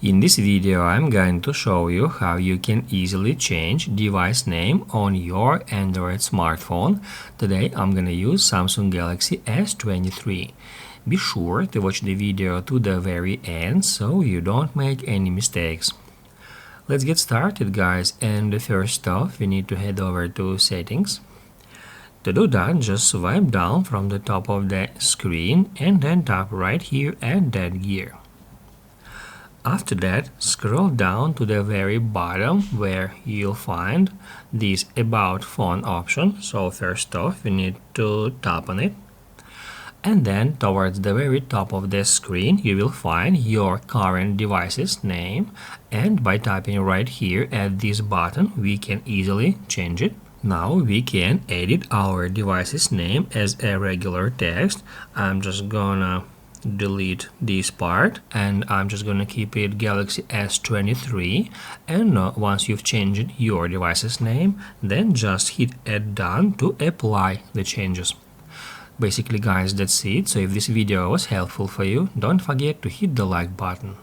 In this video, I'm going to show you how you can easily change device name on your Android smartphone. Today, I'm gonna use Samsung Galaxy S23. Be sure to watch the video to the very end so you don't make any mistakes. Let's get started, guys, and first off, we need to head over to Settings. To do that, just swipe down from the top of the screen and then tap right here at that gear. After that, scroll down to the very bottom where you'll find this About Phone option. So first off, we need to tap on it. And then towards the very top of the screen, you will find your current device's name. And by tapping right here at this button, we can easily change it. Now we can edit our device's name as a regular text. I'm just gonna delete this part and I'm just gonna keep it Galaxy S23, and once you've changed your device's name, then just hit add done to apply the changes. Basically, guys, that's it. So if this video was helpful for you, don't forget to hit the like button.